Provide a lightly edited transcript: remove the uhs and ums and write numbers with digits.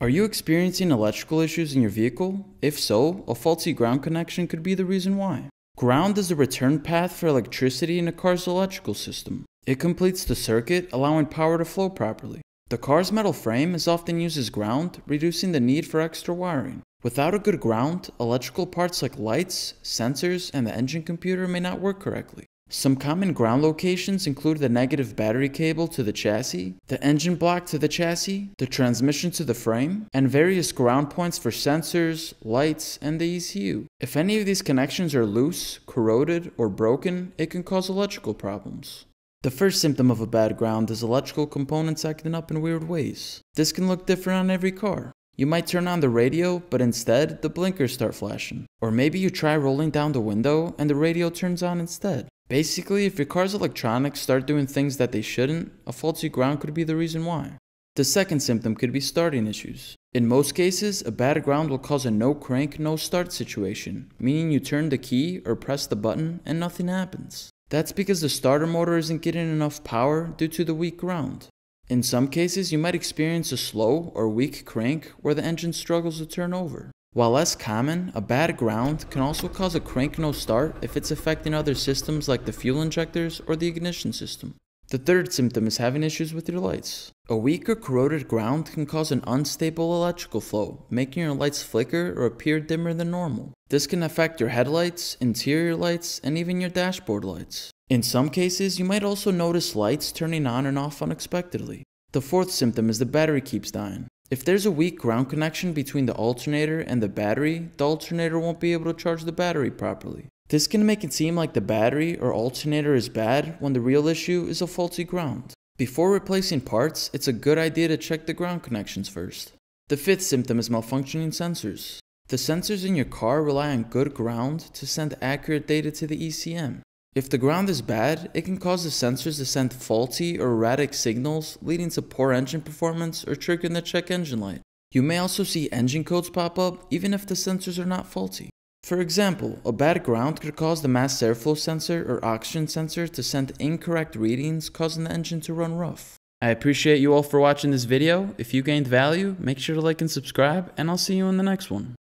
Are you experiencing electrical issues in your vehicle? If so, a faulty ground connection could be the reason why. Ground is a return path for electricity in a car's electrical system. It completes the circuit, allowing power to flow properly. The car's metal frame is often used as ground, reducing the need for extra wiring. Without a good ground, electrical parts like lights, sensors, and the engine computer may not work correctly. Some common ground locations include the negative battery cable to the chassis, the engine block to the chassis, the transmission to the frame, and various ground points for sensors, lights, and the ECU. If any of these connections are loose, corroded, or broken, it can cause electrical problems. The first symptom of a bad ground is electrical components acting up in weird ways. This can look different on every car. You might turn on the radio, but instead, the blinkers start flashing. Or maybe you try rolling down the window and the radio turns on instead. Basically, if your car's electronics start doing things that they shouldn't, a faulty ground could be the reason why. The second symptom could be starting issues. In most cases, a bad ground will cause a no crank, no start situation, meaning you turn the key or press the button and nothing happens. That's because the starter motor isn't getting enough power due to the weak ground. In some cases, you might experience a slow or weak crank where the engine struggles to turn over. While less common, a bad ground can also cause a crank no start if it's affecting other systems like the fuel injectors or the ignition system. The third symptom is having issues with your lights. A weak or corroded ground can cause an unstable electrical flow, making your lights flicker or appear dimmer than normal. This can affect your headlights, interior lights, and even your dashboard lights. In some cases, you might also notice lights turning on and off unexpectedly. The fourth symptom is the battery keeps dying. If there's a weak ground connection between the alternator and the battery, the alternator won't be able to charge the battery properly. This can make it seem like the battery or alternator is bad when the real issue is a faulty ground. Before replacing parts, it's a good idea to check the ground connections first. The fifth symptom is malfunctioning sensors. The sensors in your car rely on good ground to send accurate data to the ECM. If the ground is bad, it can cause the sensors to send faulty or erratic signals, leading to poor engine performance or triggering the check engine light. You may also see engine codes pop up even if the sensors are not faulty. For example, a bad ground could cause the mass airflow sensor or oxygen sensor to send incorrect readings, causing the engine to run rough. I appreciate you all for watching this video. If you gained value, make sure to like and subscribe, and I'll see you in the next one.